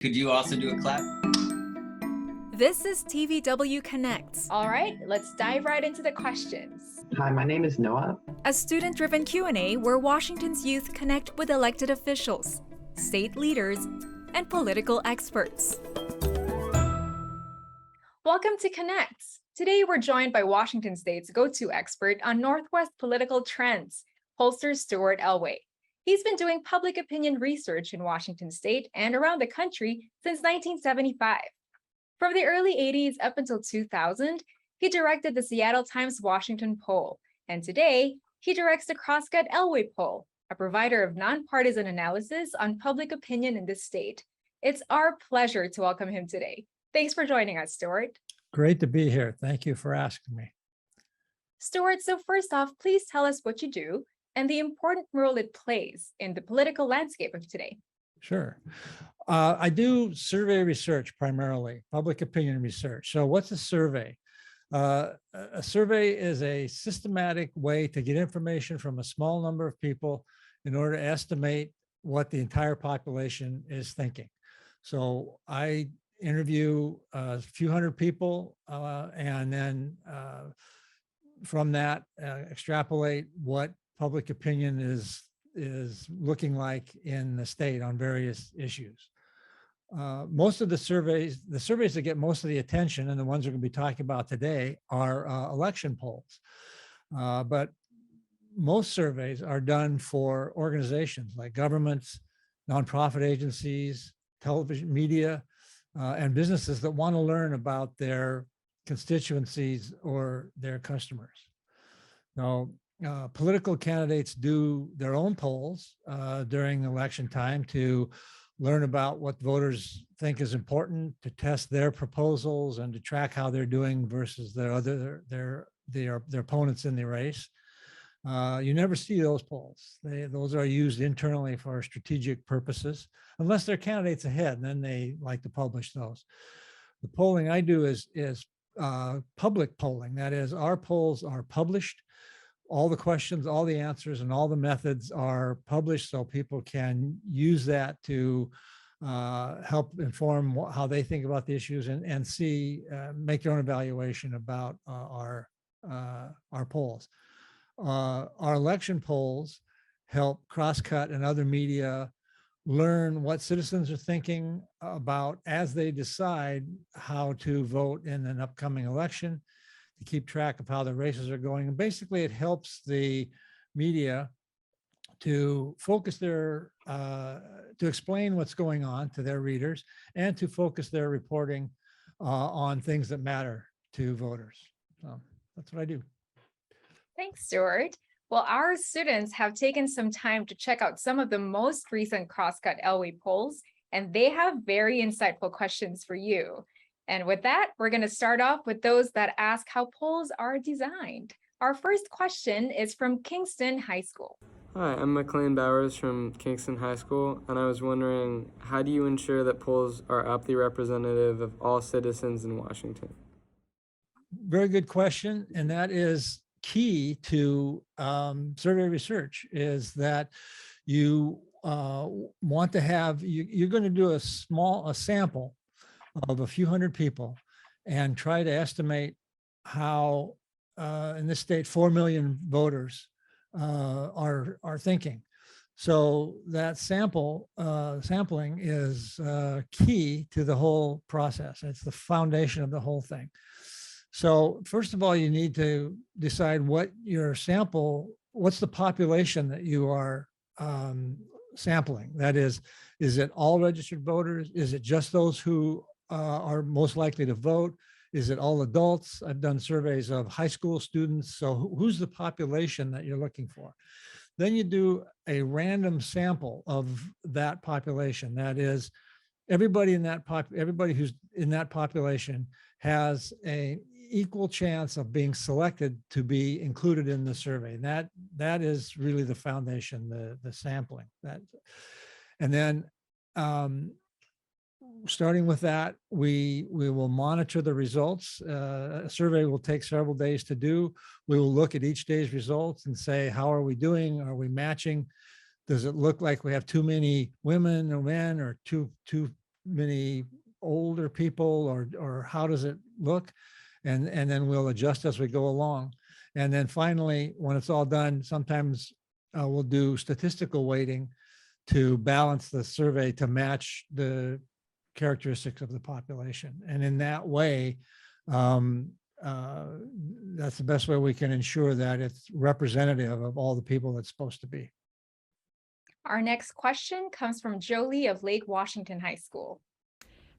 Could you also do a clap? This is TVW Connects, All right, let's dive right into the questions. Hi, my name is Noah. a student-driven Q&A where Washington's youth connect with elected officials, state leaders, and political experts. Welcome to Connects. Today we're joined by Washington State's go-to expert on Northwest political trends, pollster Stuart Elway. He's been doing public opinion research in Washington State and around the country since 1975. From the early 80s up until 2000, he directed the Seattle Times Washington poll, and today he directs the Crosscut Elway poll, a provider of nonpartisan analysis on public opinion in this state. It's our pleasure to welcome him today. Thanks for joining us, Stuart. Great to be here. Thank you for asking me. Stuart, so first off, please tell us what you do and the important role it plays in the political landscape of today. Sure. I do survey research primarily, public opinion research. So what's a survey? A survey is a systematic way to get information from a small number of people in order to estimate what the entire population is thinking. So I interview a few hundred people and then from that extrapolate what public opinion is looking like in the state on various issues. Most of the surveys that get most of the attention and the ones we're going to be talking about today are election polls. But most surveys are done for organizations like governments, nonprofit agencies, television, media, and businesses that want to learn about their constituencies or their customers. Now, political candidates do their own polls during election time to learn about what voters think is important, to test their proposals and to track how they're doing versus their opponents in the race. You never see those polls. Those are used internally for strategic purposes, unless they're candidates ahead, and then they like to publish those. The polling I do is public polling. That is, our polls are published. All the questions, all the answers, and all the methods are published so people can use that to help inform how they think about the issues and see, make their own evaluation about our polls. Our election polls help Crosscut and other media learn what citizens are thinking about as they decide how to vote in an upcoming election, to keep track of how the races are going. And basically it helps the media to focus to explain what's going on to their readers and to focus their reporting on things that matter to voters. So that's what I do. Thanks, Stuart. Well, our students have taken some time to check out some of the most recent Crosscut Elway polls, and they have very insightful questions for you. And with that, we're going to start off with those that ask how polls are designed. Our first question is from Kingston High School. Hi, I'm McLean Bowers from Kingston High School, and I was wondering, how do you ensure that polls are aptly representative of all citizens in Washington? Very good question, and that is key to survey research, is that you want to have, you're going to do a sample of a few hundred people and try to estimate how in this state 4 million voters are thinking. So that sampling is key to the whole process. It's the foundation of the whole thing. So first of all, you need to decide what your sample, what's the population that you are sampling. That is it all registered voters? Is it just those who are most likely to vote? Is it all adults? I've done surveys of high school students. So who's the population that you're looking for? Then you do a random sample of that population. That is, everybody who's in that population has an equal chance of being selected to be included in the survey. And that is really the foundation, the sampling. And then starting with that, we will monitor the results. A survey will take several days to do. We will look at each day's results and say, how are we doing? Are we matching? Does it look like we have too many women or men, or too many older people, or how does it look? And then we'll adjust as we go along. And then finally, when it's all done, sometimes we'll do statistical weighting to balance the survey to match the characteristics of the population. And in that way, that's the best way we can ensure that it's representative of all the people it's supposed to be. Our next question comes from Jolie of Lake Washington High School.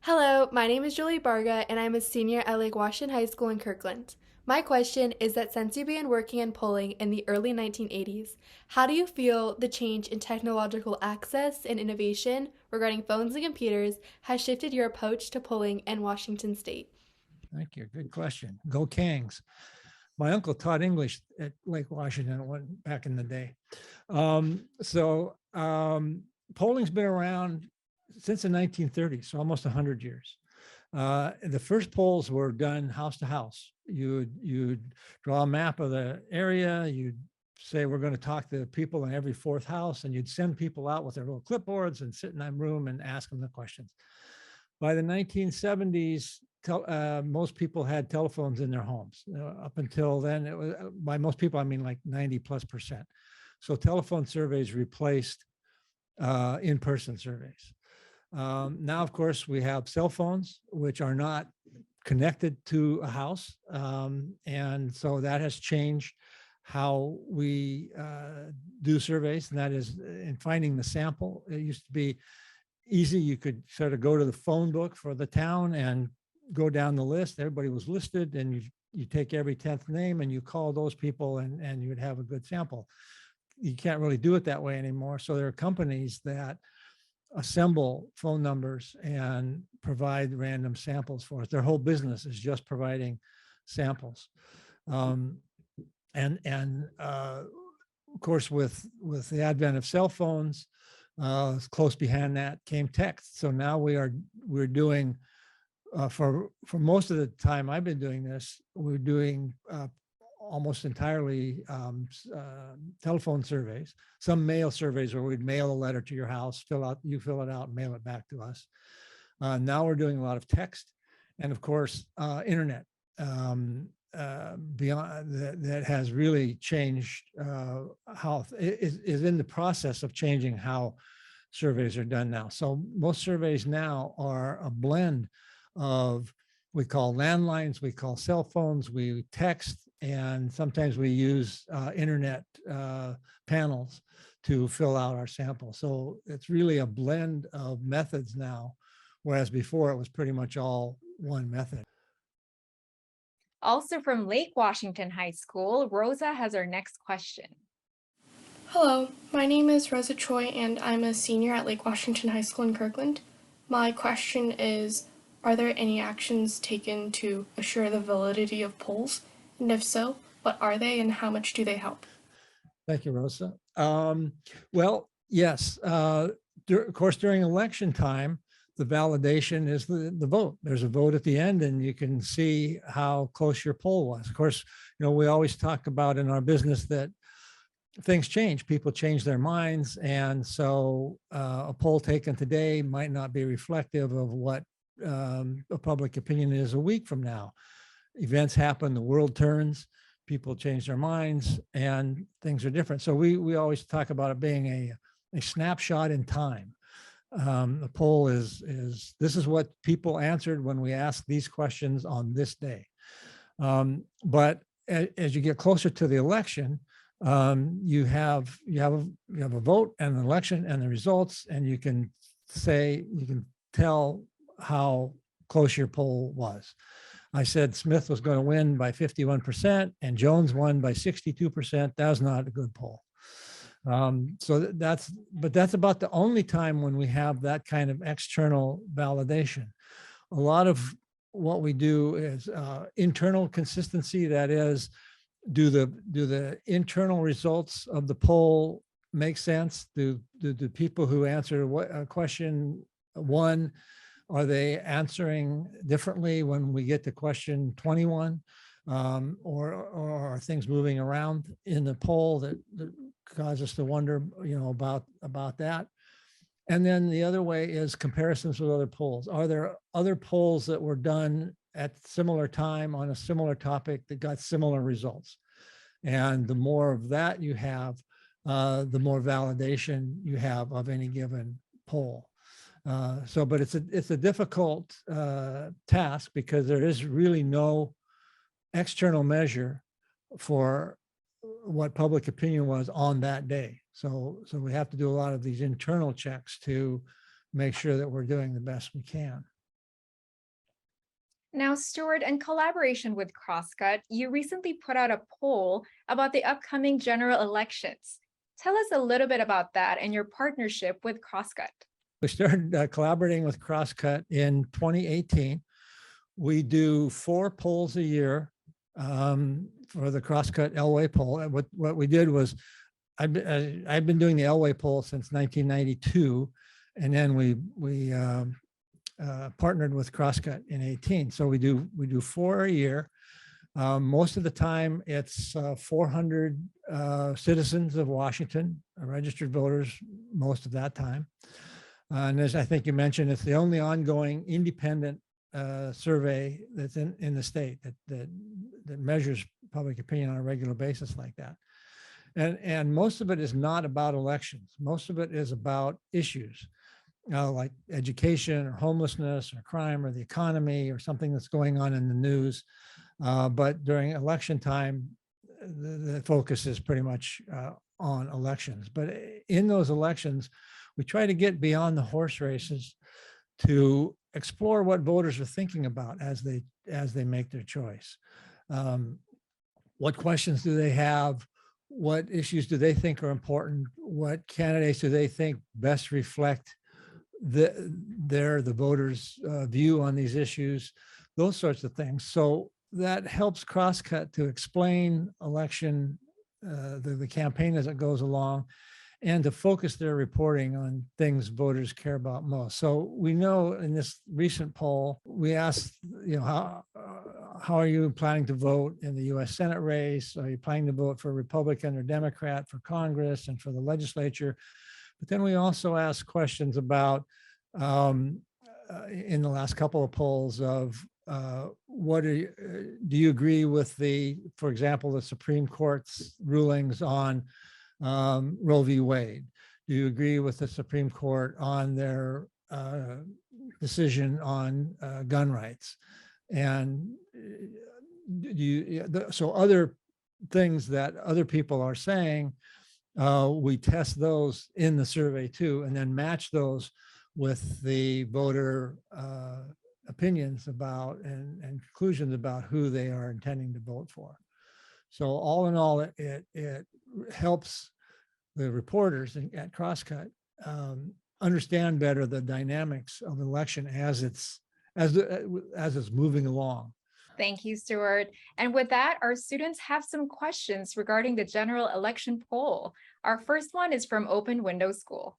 Hello, my name is Jolie Barga, and I'm a senior at Lake Washington High School in Kirkland. My question is that since you began working in polling in the early 1980s, how do you feel the change in technological access and innovation regarding phones and computers has shifted your approach to polling in Washington State? Thank you. Good question. Go Kangs. My uncle taught English at Lake Washington back in the day. Polling's been around since the 1930s, so almost 100 years. The first polls were done house to house. You'd draw a map of the area. You'd say, we're going to talk to people in every fourth house, and you'd send people out with their little clipboards and sit in that room and ask them the questions. By the 1970s, most people had telephones in their homes. Up until then, it was, by most people, I mean like 90+%. So telephone surveys replaced in-person surveys. Now, of course, we have cell phones, which are not connected to a house. And so that has changed how we do surveys, and that is in finding the sample. It used to be easy. You could sort of go to the phone book for the town and go down the list. Everybody was listed, and you take every 10th name and you call those people, and you would have a good sample. You can't really do it that way anymore. So there are companies that assemble phone numbers and provide random samples for us. Their whole business is just providing samples. Of course, with the advent of cell phones, close behind that came text. So now we're doing, for most of the time I've been doing this, we're doing almost entirely telephone surveys, some mail surveys where we'd mail a letter to your house, you fill it out and mail it back to us. Now we're doing a lot of text, and of course, internet beyond that has really changed how is in the process of changing how surveys are done now. So most surveys now are a blend of, we call landlines, we call cell phones, we text, and sometimes we use internet panels to fill out our sample. So it's really a blend of methods now, whereas before it was pretty much all one method. Also from Lake Washington High School, Rosa has our next question. Hello, my name is Rosa Choi, and I'm a senior at Lake Washington High School in Kirkland. My question is, are there any actions taken to assure the validity of polls? And if so, what are they and how much do they help? Thank you, Rosa. Well, yes, of course, during election time, the validation is the vote. There's a vote at the end, and you can see how close your poll was. Of course, we always talk about in our business that things change, people change their minds. And so a poll taken today might not be reflective of what a public opinion is a week from now. Events happen, the world turns, people change their minds, and things are different. So we always talk about it being a snapshot in time. The poll is this is what people answered when we asked these questions on this day. But as you get closer to the election, you have a vote and an election and the results, and you can tell how close your poll was. I said Smith was going to win by 51% and Jones won by 62%. That was not a good poll. So that's about the only time when we have that kind of external validation. A lot of what we do is internal consistency. That is, do the internal results of the poll make sense? Do people who answer question 1, are they answering differently when we get to question 21? Or are things moving around in the poll that cause us to wonder, about that? And then the other way is comparisons with other polls. Are there other polls that were done at similar time on a similar topic that got similar results? And the more of that you have, the more validation you have of any given poll. But it's a difficult task because there is really no external measure for what public opinion was on that day. So we have to do a lot of these internal checks to make sure that we're doing the best we can. Now, Stuart, in collaboration with Crosscut, you recently put out a poll about the upcoming general elections. Tell us a little bit about that and your partnership with Crosscut. We started collaborating with Crosscut in 2018. We do 4 polls a year for the Crosscut Elway poll. And what we did was, I've been doing the Elway poll since 1992, and then we partnered with Crosscut in 18. So we do 4 a year. Most of the time, it's 400 citizens of Washington, registered voters, most of that time. And as I think you mentioned, it's the only ongoing independent survey that's in the state that measures public opinion on a regular basis like that. And most of it is not about elections. Most of it is about issues like education or homelessness or crime or the economy or something that's going on in the news. But during election time, the focus is pretty much on elections. But in those elections, we try to get beyond the horse races to explore what voters are thinking about as they make their choice. What questions do they have? What issues do they think are important? What candidates do they think best reflect the voters' view on these issues? Those sorts of things. So that helps Crosscut to explain election, the campaign as it goes along, and to focus their reporting on things voters care about most. So we know in this recent poll, we asked, how are you planning to vote in the US Senate race? Are you planning to vote for Republican or Democrat for Congress and for the legislature? But then we also asked questions about, in the last couple of polls of, do you agree with for example, the Supreme Court's rulings on Roe v. Wade? Do you agree with the Supreme Court on their decision on gun rights? And so other things that other people are saying, we test those in the survey too, and then match those with the voter opinions about and conclusions about who they are intending to vote for. So all in all, it helps the reporters at Crosscut understand better the dynamics of an election as it's moving along. Thank you, Stuart. And with that, our students have some questions regarding the general election poll. Our first one is from Open Window School.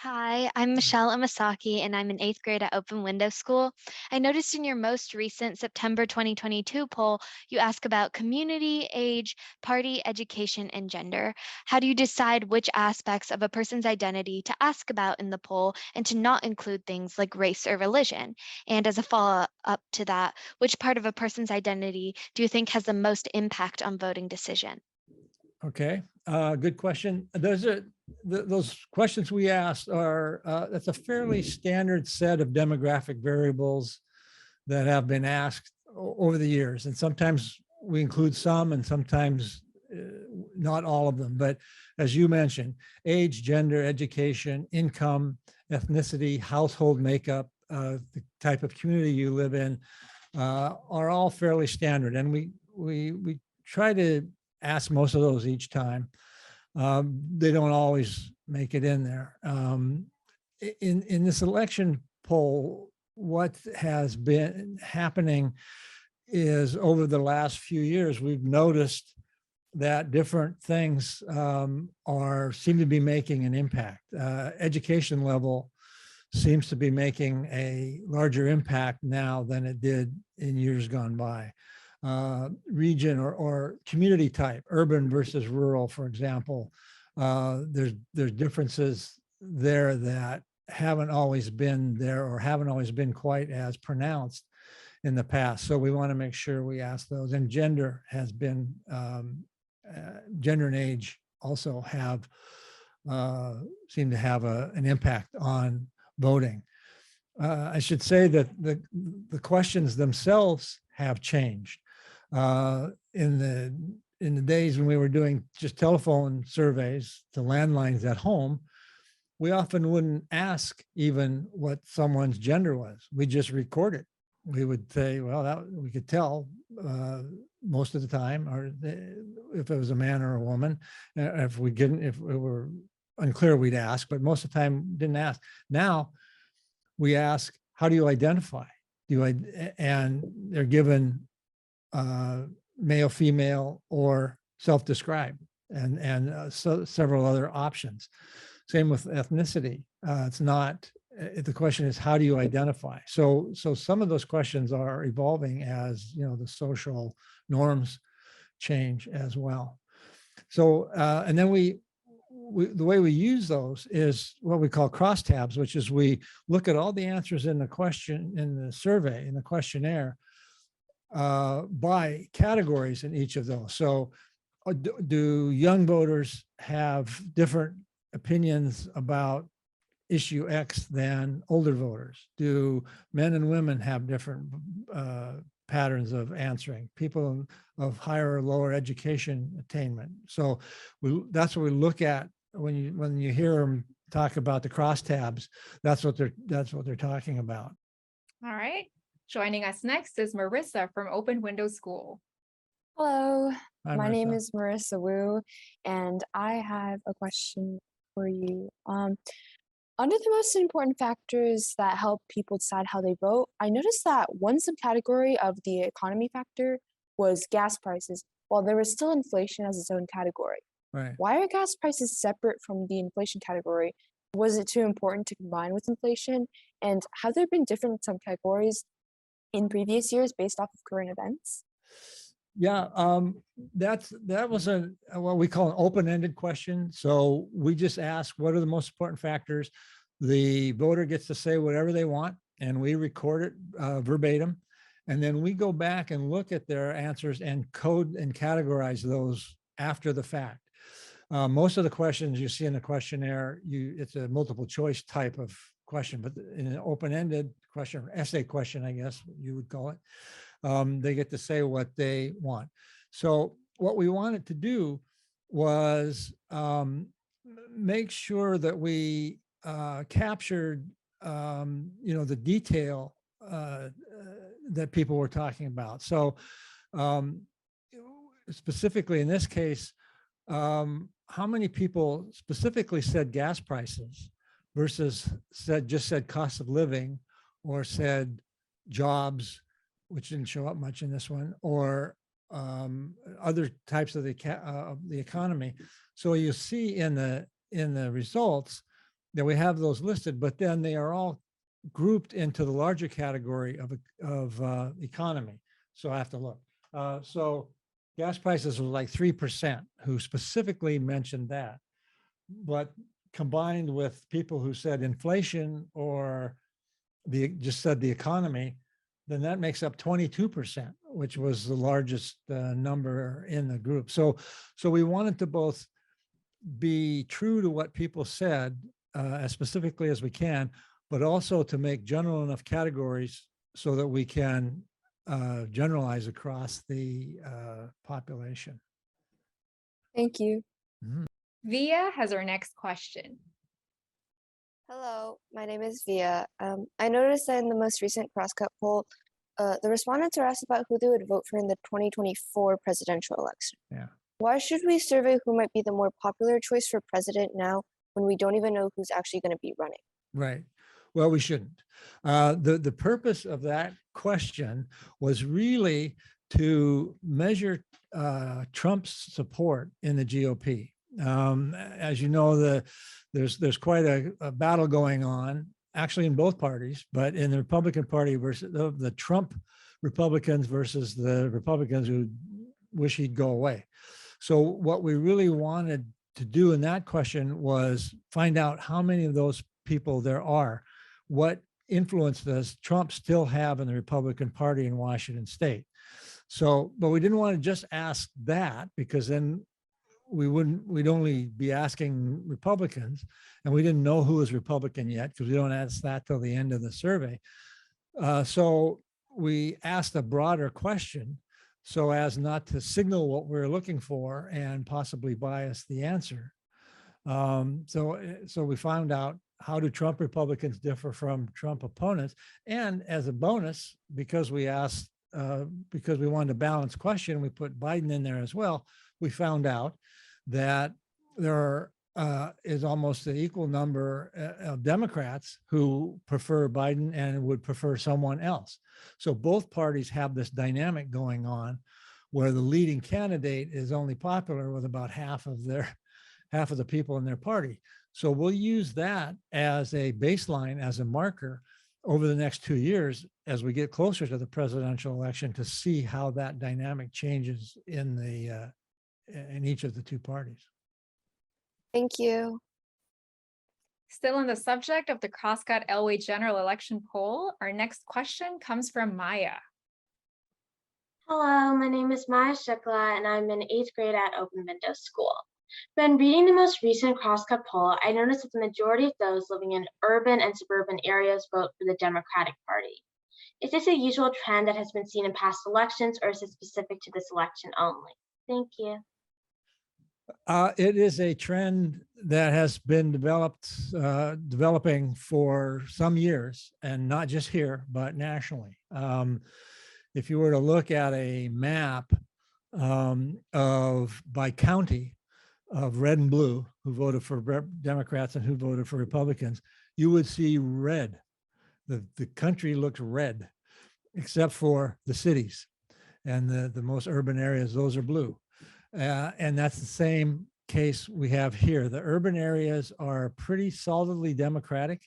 Hi, I'm Michelle Amasaki, and I'm in 8th grade at Open Window School. I noticed in your most recent September 2022 poll, you ask about community, age, party, education, and gender. How do you decide which aspects of a person's identity to ask about in the poll and to not include things like race or religion? And as a follow-up to that, which part of a person's identity do you think has the most impact on voting decision? Okay, good question. Those questions we asked are, that's a fairly standard set of demographic variables that have been asked over the years. And sometimes we include some and sometimes not all of them. But as you mentioned, age, gender, education, income, ethnicity, household makeup, the type of community you live in are all fairly standard. And we try to ask most of those each time. They don't always make it in there. In this election poll, what has been happening is over the last few years, we've noticed that different things seem to be making an impact. Education level seems to be making a larger impact now than it did in years gone by. Region or community type, urban versus rural, for example, there's differences there that haven't always been there or haven't always been quite as pronounced in the past. So we want to make sure we ask those. And gender has been, gender and age also have seem to have an impact on voting. I should say that the questions themselves have changed. In the days when we were doing just telephone surveys to landlines at home, we often wouldn't ask even what someone's gender was. We just record it. We would say, well, that we could tell most of the time, or if it was a man or a woman. If we didn't, if it were unclear, we'd ask, but most of the time didn't ask. Now we ask, how do you identify? And they're given male, female, or self-described, and so several other options. Same with ethnicity. It's not, the question is, how do you identify? So some of those questions are evolving as, the social norms change as well. So, and then the way we use those is what we call crosstabs, which is we look at all the answers in the question, in the survey, in the questionnaire, by categories in each of those. So do young voters have different opinions about issue X than older voters? Do men and women have different patterns of answering? People of higher or lower education attainment. So that's what we look at when you hear them talk about the crosstabs. That's what they're talking about. All right. Joining us next is Marissa from Open Window School. Hello, Hi, my name Marissa. is Marissa Wu, and I have a question for you. Under the most important factors that help people decide how they vote, I noticed that one subcategory of the economy factor was gas prices, while there was still inflation as its own category. Right. Why are gas prices separate from the inflation category? Was it too important to combine with inflation? And have there been different subcategories in previous years based off of current events? Yeah, that was what we call an open-ended question. So we just ask, what are the most important factors? The voter gets to say whatever they want, and we record it verbatim. And then we go back and look at their answers and code and categorize those after the fact. Most of the questions you see in the questionnaire, it's a multiple choice type of question, but in an open-ended question, or essay question, I guess you would call it, they get to say what they want. So what we wanted to do was make sure that we captured, the detail that people were talking about. So specifically in this case, how many people specifically said gas prices versus just said cost of living, or said jobs, which didn't show up much in this one, or other types of the economy. So you see in the results that we have those listed, but then they are all grouped into the larger category of economy. So I have to look. So gas prices was like 3% who specifically mentioned that, but combined with people who said inflation or just said the economy, then that makes up 22%, which was the largest number in the group. So we wanted to both be true to what people said as specifically as we can, but also to make general enough categories so that we can generalize across the population. Thank you. Mhm. Via has our next question. Hello, my name is Via. I noticed that in the most recent crosscut poll, the respondents are asked about who they would vote for in the 2024 presidential election. Yeah. Why should we survey who might be the more popular choice for president now when we don't even know who's actually going to be running? Right. Well, we shouldn't. The purpose of that question was really to measure Trump's support in the GOP. As you know, there's quite a battle going on, actually in both parties, but in the Republican Party versus the Trump Republicans versus the Republicans who wish he'd go away. So what we really wanted to do in that question was find out how many of those people there are. What influence does Trump still have in the Republican Party in Washington State? So, but we didn't want to just ask that, because then we'd only be asking Republicans, and we didn't know who was Republican yet, because we don't ask that till the end of the survey. So we asked a broader question so as not to signal what we're looking for and possibly bias the answer. So we found out, how do Trump Republicans differ from Trump opponents? And as a bonus, because we asked, because we wanted a balanced question, we put Biden in there as well. We found out that there is almost an equal number of Democrats who prefer Biden and would prefer someone else. So both parties have this dynamic going on where the leading candidate is only popular with about half of the people in their party. So we'll use that as a baseline, as a marker over the next 2 years as we get closer to the presidential election, to see how that dynamic changes in each of the two parties. Thank you. Still on the subject of the Crosscut Elway general election poll, our next question comes from Maya. Hello, my name is Maya Shukla, and I'm in 8th grade at Open Window School. When reading the most recent Crosscut poll, I noticed that the majority of those living in urban and suburban areas vote for the Democratic Party. Is this a usual trend that has been seen in past elections, or is it specific to this election only? Thank you. It is a trend that has been developing for some years, and not just here, but nationally. If you were to look at a map by county of red and blue, who voted for Democrats and who voted for Republicans, you would see red. The country looks red, except for the cities and the most urban areas, those are blue. And that's the same case we have here. The urban areas are pretty solidly Democratic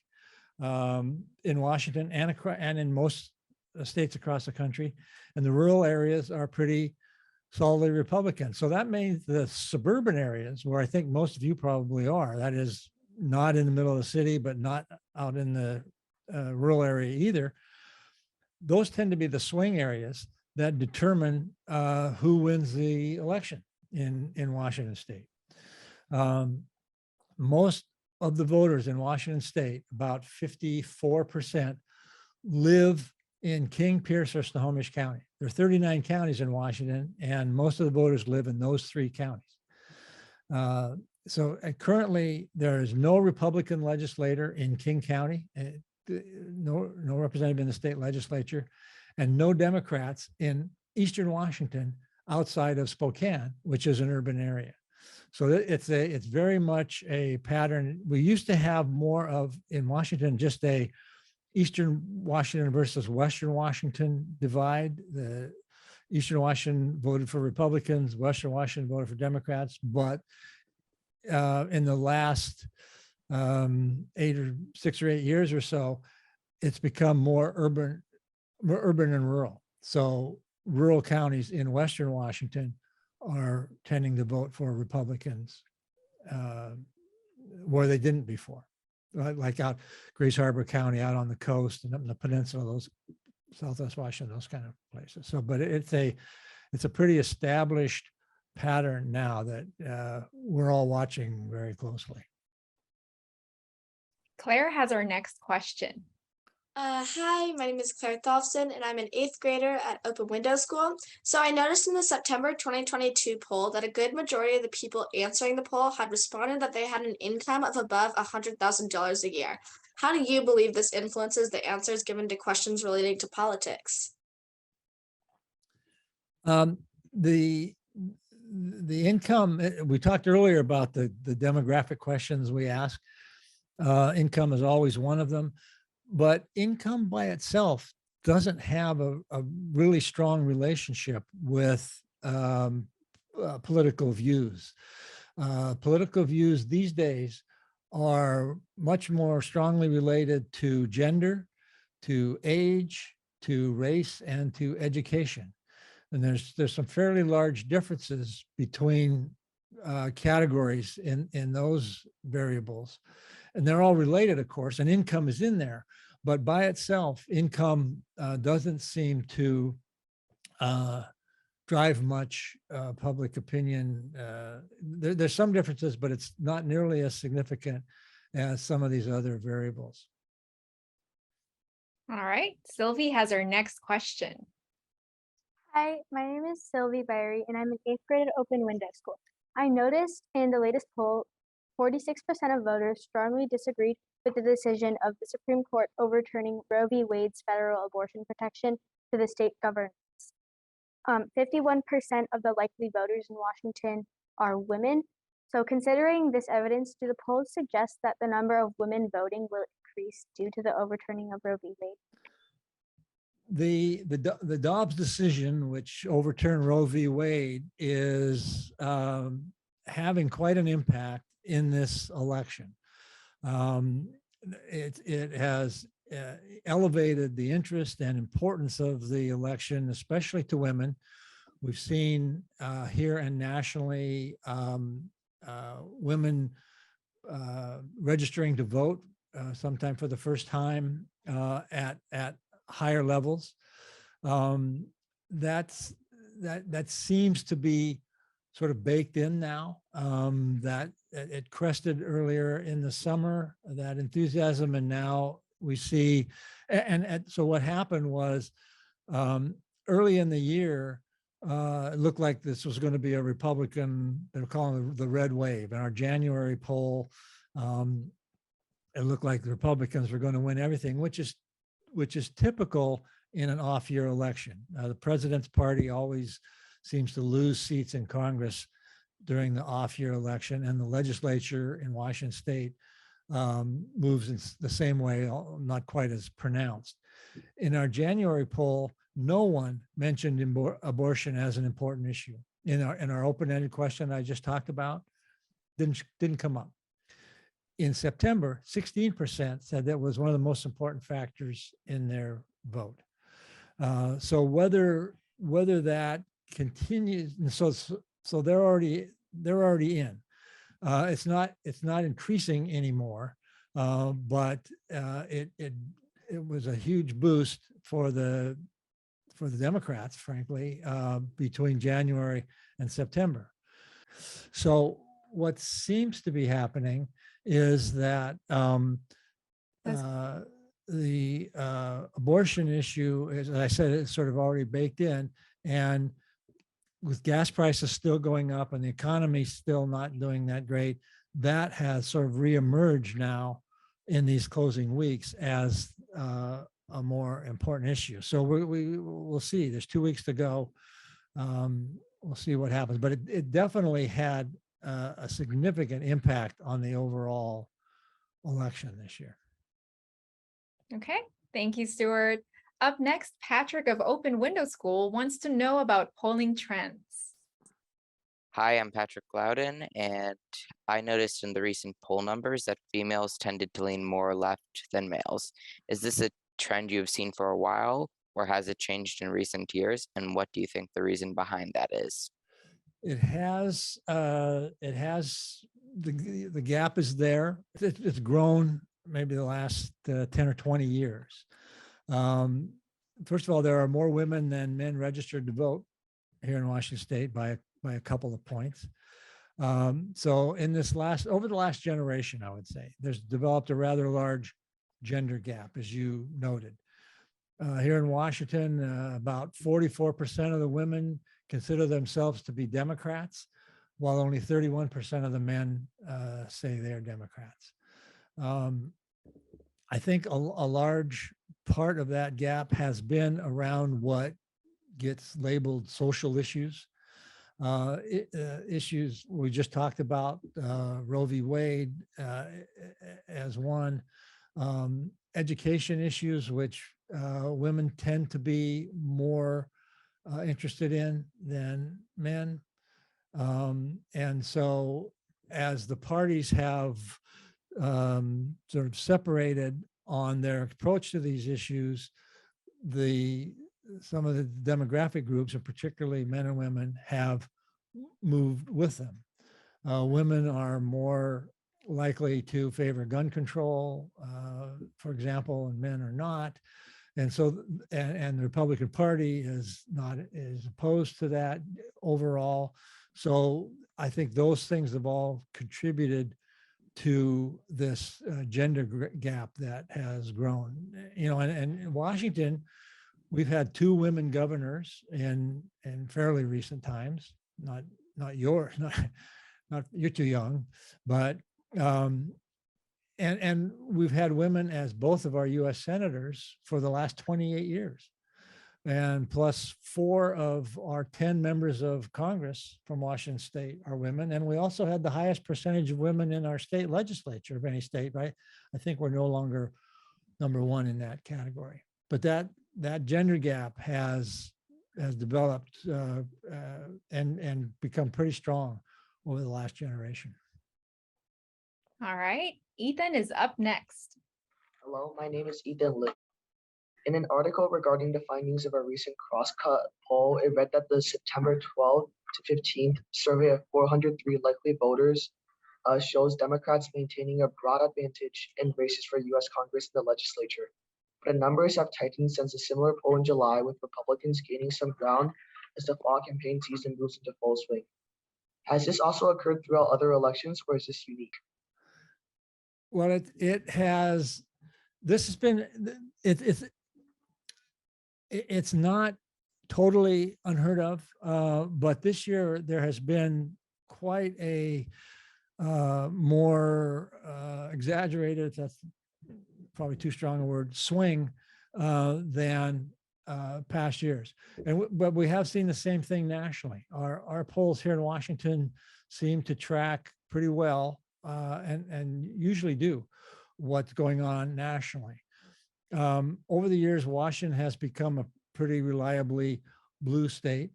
in Washington and in most states across the country. And the rural areas are pretty solidly Republican. So that means the suburban areas, where I think most of you probably are, that is not in the middle of the city, but not out in the rural area either, those tend to be the swing areas that determine who wins the election in Washington State. Most of the voters in Washington State, about 54%, live in King, Pierce, or Snohomish County. There are 39 counties in Washington, and most of the voters live in those 3 counties. So currently, there is no Republican legislator in King County, no representative in the state legislature, and no Democrats in Eastern Washington outside of Spokane, which is an urban area. So it's very much a pattern. We used to have more of, in Washington, just a Eastern Washington versus Western Washington divide. The Eastern Washington voted for Republicans, Western Washington voted for Democrats, but in the last 6 or 8 years or so, it's become more urban and rural. So rural counties in Western Washington are tending to vote for Republicans where they didn't before. Like out Grace Harbor County, out on the coast and up in the peninsula, those Southwest Washington, those kind of places. So, but it's a pretty established pattern now that we're all watching very closely. Claire has our next question. Hi, my name is Claire Tholfsen, and I'm an 8th grader at Open Window School. So I noticed in the September 2022 poll that a good majority of the people answering the poll had responded that they had an income of above $100,000 a year. How do you believe this influences the answers given to questions relating to politics? The income, we talked earlier about the demographic questions we ask. Income is always one of them. But income by itself doesn't have a really strong relationship with political views. Political views these days are much more strongly related to gender, to age, to race, and to education. And there's some fairly large differences between categories in those variables. and they're all related, of course, and income is in there. But by itself, income doesn't seem to drive much public opinion. There's some differences, but it's not nearly as significant as some of these other variables. All right, Sylvie has our next question. Hi, my name is Sylvie Berry, and I'm in 8th grade at Open Window School. I noticed in the latest poll, 46% of voters strongly disagreed with the decision of the Supreme Court overturning Roe v. Wade's federal abortion protection to the state governance. 51% of the likely voters in Washington are women. So considering this evidence, do the polls suggest that the number of women voting will increase due to the overturning of Roe v. Wade? The Dobbs decision, which overturned Roe v. Wade, is having quite an impact in this election. It has elevated the interest and importance of the election, especially to women. We've seen here and nationally women registering to vote sometime for the first time at higher levels. That seems to be sort of baked in now. That it crested earlier in the summer, that enthusiasm, and now we see, and so what happened was early in the year, it looked like this was going to be a Republican, they're calling it the red wave. In our January poll, it looked like the Republicans were going to win everything, which is typical in an off-year election. The president's party always seems to lose seats in Congress during the off-year election, and the legislature in Washington State moves in the same way, not quite as pronounced. In our January poll, no one mentioned abortion as an important issue. In our open-ended question I just talked about, didn't come up. In September, 16% said that was one of the most important factors in their vote. So whether that continues, and so they're already in. It's not increasing anymore, but it was a huge boost for the Democrats, frankly, between January and September. So what seems to be happening is that the abortion issue, as I said, is sort of already baked in, and with gas prices still going up and the economy still not doing that great, that has sort of reemerged now in these closing weeks as a more important issue. So we'll see. There's 2 weeks to go. We'll see what happens, but it definitely had a significant impact on the overall election this year. Okay, thank you, Stuart. Up next, Patrick of Open Window School wants to know about polling trends. Hi, I'm Patrick Loudon, and I noticed in the recent poll numbers that females tended to lean more left than males. Is this a trend you have seen for a while, or has it changed in recent years? And what do you think the reason behind that is? It has the gap is there. It's grown maybe the last 10 or 20 years. First of all, there are more women than men registered to vote here in Washington State by a couple of points. So in this over the last generation, I would say, there's developed a rather large gender gap, as you noted. Here in Washington, about 44% of the women consider themselves to be Democrats, while only 31% of the men say they're Democrats. I think a large part of that gap has been around what gets labeled social issues. Issues we just talked about, Roe v. Wade as one, education issues, which women tend to be more interested in than men. And so as the parties have sort of separated on their approach to these issues, some of the demographic groups, and particularly men and women, have moved with them. Women are more likely to favor gun control, for example, and men are not. And so, and the Republican Party is opposed to that overall. So I think those things have all contributed to this gender gap that has grown. And in Washington, we've had 2 women governors in fairly recent times. Not yours, not you're too young, but and we've had women as both of our U.S. senators for the last 28 years, and plus 4 of our 10 members of Congress from Washington State are women, and we also had the highest percentage of women in our state legislature of any state. Right? I think we're no longer number 1 in that category, but that gender gap has developed and become pretty strong over the last generation. All right, Ethan is up next. Hello, my name is Ethan Liu. In an article regarding the findings of a recent crosscut poll, it read that the September 12th to 15th survey of 403 likely voters shows Democrats maintaining a broad advantage in races for U.S. Congress and the legislature. But the numbers have tightened since a similar poll in July, with Republicans gaining some ground as the fall campaign season moves into full swing. Has this also occurred throughout other elections, or is this unique? Well, it has. This has been it's not totally unheard of, but this year there has been quite a more exaggerated, that's probably too strong a word, swing than past years. But we have seen the same thing nationally. Our polls here in Washington seem to track pretty well and usually do what's going on nationally. Over the years, Washington has become a pretty reliably blue state.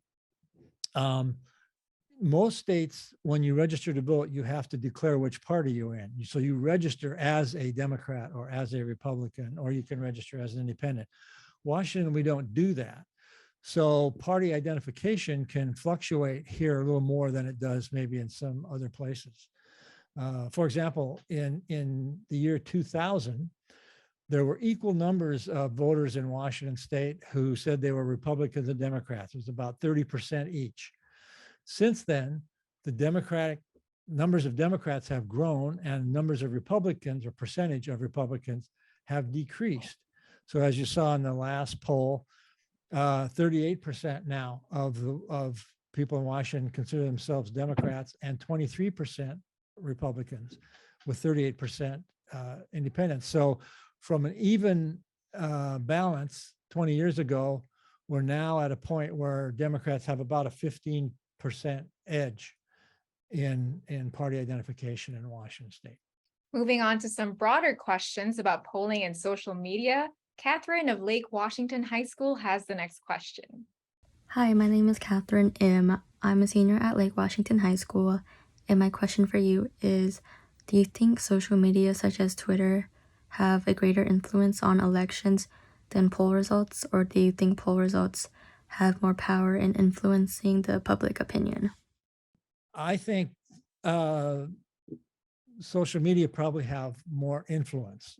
Most states, when you register to vote, you have to declare which party you're in. So you register as a Democrat or as a Republican, or you can register as an independent. Washington, we don't do that. So party identification can fluctuate here a little more than it does maybe in some other places. For example, in the year 2000, there were equal numbers of voters in Washington state who said they were Republicans and Democrats. It was about 30% each. Since then, the numbers of Democrats have grown and numbers of Republicans, or percentage of Republicans, have decreased. So as you saw in the last poll, 38% now of people in Washington consider themselves Democrats, and 23% Republicans, with 38% independents. So from an even balance 20 years ago, we're now at a point where Democrats have about a 15% edge in party identification in Washington state. Moving on to some broader questions about polling and social media, Catherine of Lake Washington High School has the next question. Hi, my name is Catherine M. I'm a senior at Lake Washington High School, and my question for you is, do you think social media such as Twitter have a greater influence on elections than poll results, or do you think poll results have more power in influencing the public opinion? I think social media probably have more influence.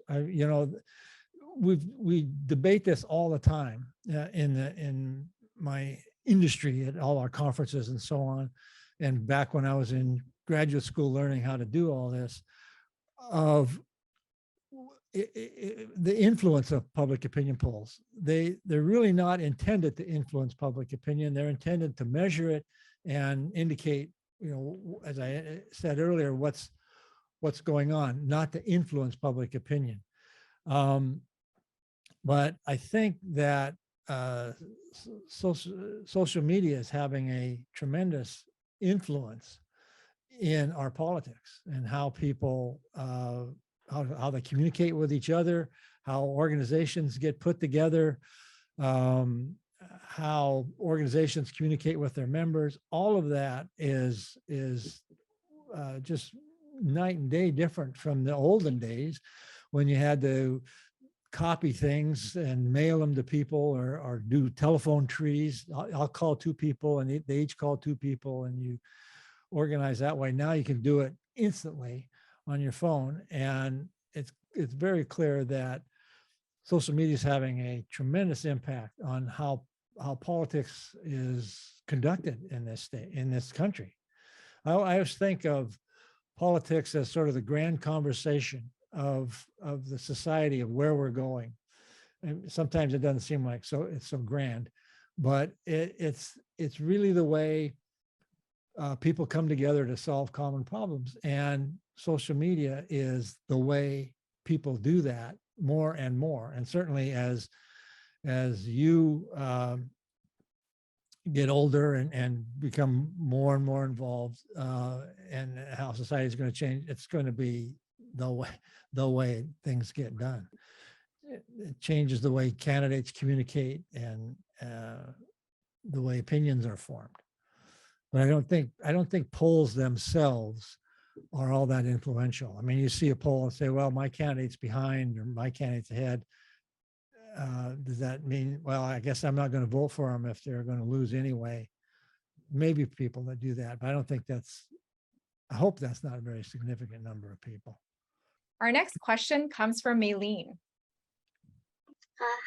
We debate this all the time in my industry at all our conferences and so on. And back when I was in graduate school learning how to do all this, of the influence of public opinion polls. They're really not intended to influence public opinion. They're intended to measure it and indicate, as I said earlier, what's going on, not to influence public opinion. But I think that social media is having a tremendous influence in our politics and how people how they communicate with each other, how organizations get put together, how organizations communicate with their members. All of that is just night and day different from the olden days when you had to copy things and mail them to people, or do telephone trees. I'll call 2 people and they each call 2 people, and you organize that way. Now you can do it instantly on your phone, and it's very clear that social media is having a tremendous impact on how politics is conducted in this state, in this country. I always think of politics as sort of the grand conversation of the society, of where we're going. And sometimes it doesn't seem like it's so grand, but it's really the way people come together to solve common problems, and social media is the way people do that more and more. And certainly as you get older and become more and more involved, and how society is going to change, it's going to be the way things get done. It changes the way candidates communicate and the way opinions are formed. But I don't think polls themselves are all that influential. I mean, you see a poll and say, well, my candidate's behind or my candidate's ahead. Does that mean, well, I guess I'm not going to vote for them if they're going to lose anyway? Maybe people that do that, but I don't think I hope that's not a very significant number of people. Our next question comes from Maylene.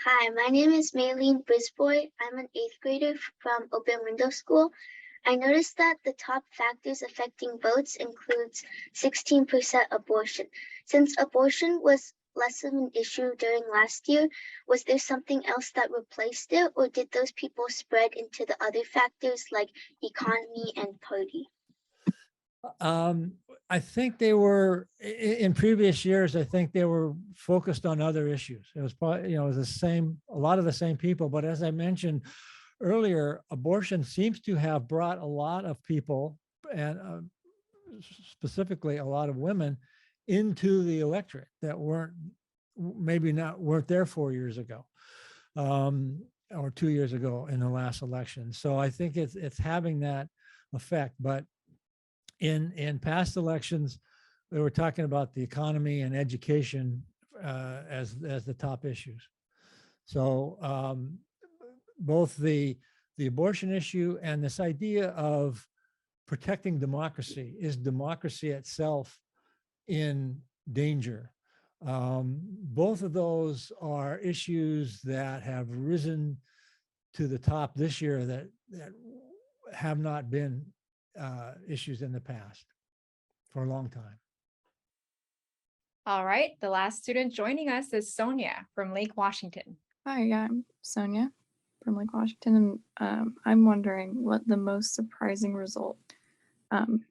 Hi, my name is Maylene Brisboy. I'm an 8th grader from Open Window School. I noticed that the top factors affecting votes includes 16% abortion. Since abortion was less of an issue during last year, was there something else that replaced it, or did those people spread into the other factors like economy and party? I think they were, in previous years, I think they were focused on other issues. It was probably, it was a lot of the same people, but as I mentioned earlier, abortion seems to have brought a lot of people, and specifically a lot of women, into the electorate that weren't there 4 years ago, or 2 years ago in the last election. So I think it's having that effect. But in past elections, they were talking about the economy and education as the top issues. So both the abortion issue and this idea of protecting democracy, is democracy itself in danger? Both of those are issues that have risen to the top this year that have not been issues in the past for a long time. All right, the last student joining us is Sonia from Lake Washington. Hi, I'm Sonia from Lake Washington, and I'm wondering what the most surprising result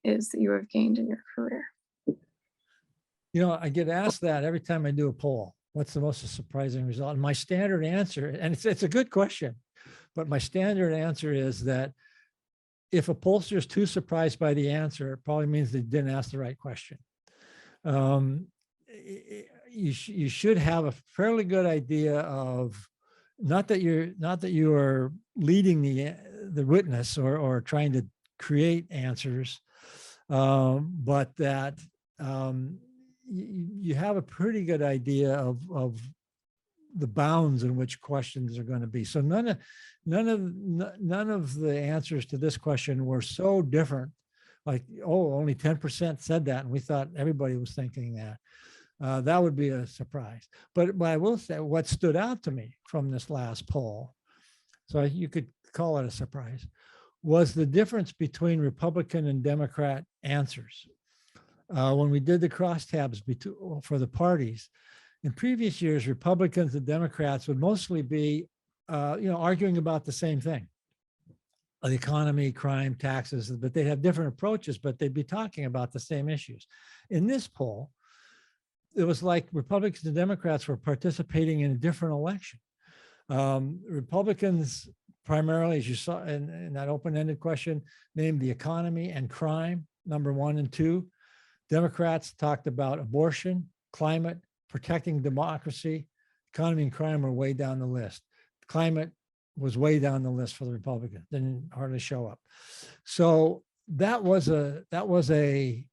is that you have gained in your career. I get asked that every time I do a poll. What's the most surprising result? And my standard answer, and it's a good question, but my standard answer is that if a pollster is too surprised by the answer, it probably means they didn't ask the right question. You should have a fairly good idea of, not that you are leading the witness or trying to create answers, but that you have a pretty good idea of the bounds in which questions are going to be. So none of the answers to this question were so different, like, oh, only 10% said that, and we thought everybody was thinking that. That would be a surprise. But I will say what stood out to me from this last poll, so you could call it a surprise, was the difference between Republican and Democrat answers. When we did the crosstabs for the parties, in previous years, Republicans and Democrats would mostly be, arguing about the same thing: the economy, crime, taxes, but they'd have different approaches, but they'd be talking about the same issues. In this poll, it was like Republicans and Democrats were participating in a different election. Republicans primarily, as you saw in that open-ended question, named the economy and crime, number 1 and 2. Democrats talked about abortion, climate, protecting democracy. Economy and crime were way down the list. Climate was way down the list for the Republicans, didn't hardly show up. So that was a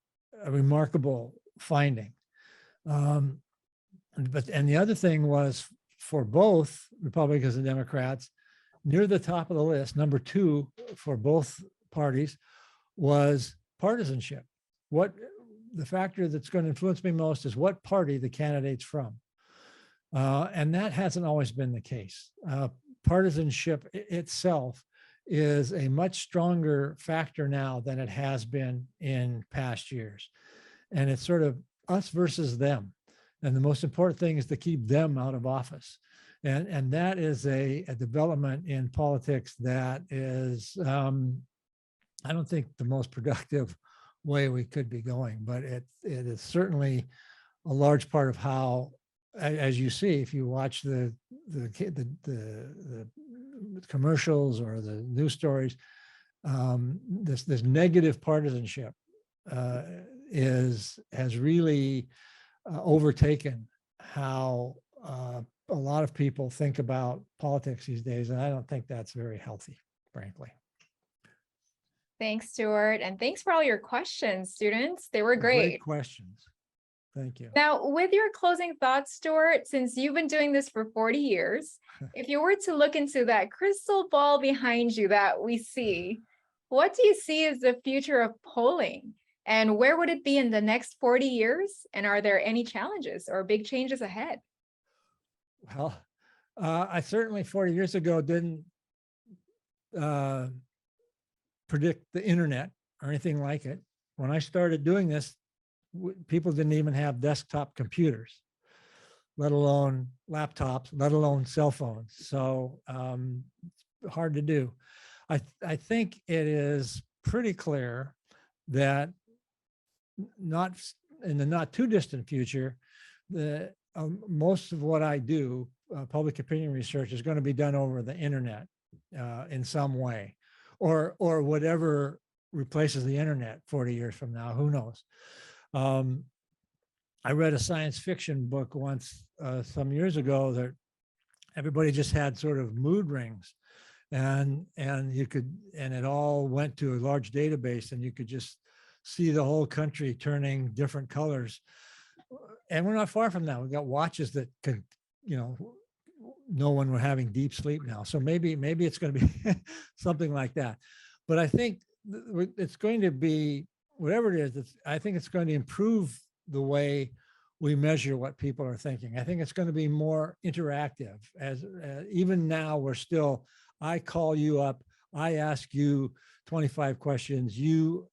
remarkable finding. And the other thing was, for both Republicans and Democrats, near the top of the list, number 2 for both parties, was partisanship. What the factor that's going to influence me most is what party the candidate's from. And that hasn't always been the case. Partisanship itself is a much stronger factor now than it has been in past years. And it's sort of us versus them. And the most important thing is to keep them out of office. And that is a development in politics that is, I don't think the most productive way we could be going, but it is certainly a large part of how, as you see, if you watch the commercials or the news stories, this negative partisanship has really overtaken how a lot of people think about politics these days, and I don't think that's very healthy, frankly. Thanks, Stuart, and thanks for all your questions, students. They were great. Great questions. Thank you. Now, with your closing thoughts, Stuart, since you've been doing this for 40 years, if you were to look into that crystal ball behind you that we see, what do you see as the future of polling? And where would it be in the next 40 years? And are there any challenges or big changes ahead? Well, I certainly 40 years ago didn't predict the internet or anything like it. When I started doing this, people didn't even have desktop computers, let alone laptops, let alone cell phones. So hard to do. I think it is pretty clear that not in the not too distant future, most of what I do, public opinion research, is going to be done over the internet in some way, or whatever replaces the internet 40 years from now, who knows. I read a science fiction book once some years ago that everybody just had sort of mood rings, and it all went to a large database, and you could just see the whole country turning different colors. And we're not far from that. We've got watches that could, know when we're having deep sleep now. So maybe it's going to be something like that. But I think it's going to be, whatever it is, I think it's going to improve the way we measure what people are thinking. I think it's going to be more interactive. As even now, I call you up, I ask you 25 questions, you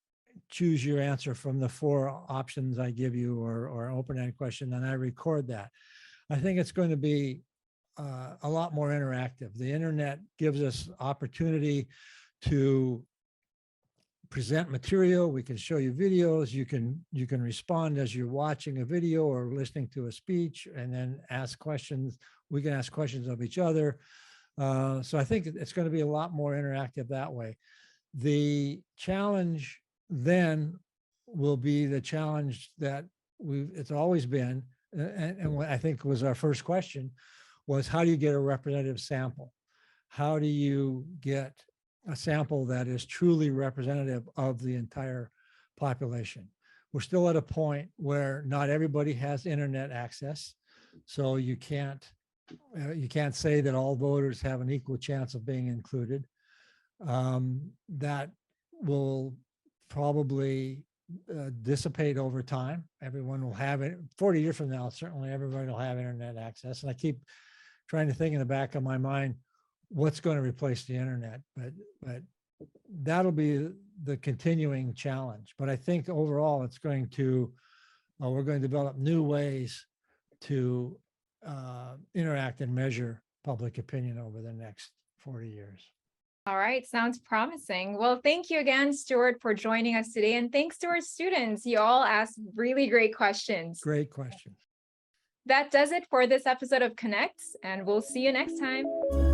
choose your answer from the 4 options I give you, or an open-ended question, and I record that. I think it's going to be a lot more interactive. The internet gives us opportunity to present material. We can show you videos. You can respond as you're watching a video or listening to a speech, and then ask questions. We can ask questions of each other. So I think it's going to be a lot more interactive that way. The challenge then will be the challenge that it's always been, and what I think was our first question, was how do you get a representative sample? How do you get a sample that is truly representative of the entire population? We're still at a point where not everybody has internet access, so you can't say that all voters have an equal chance of being included. That will probably dissipate over time. Everyone will have it. 40 years from now, certainly everybody will have internet access. And I keep trying to think in the back of my mind, what's going to replace the internet? But that'll be the continuing challenge. But I think overall, it's going to, we're going to develop new ways to interact and measure public opinion over the next 40 years. All right, sounds promising. Well, thank you again, Stuart, for joining us today. And thanks to our students. You all asked really great questions. Great questions. That does it for this episode of Connects, and we'll see you next time.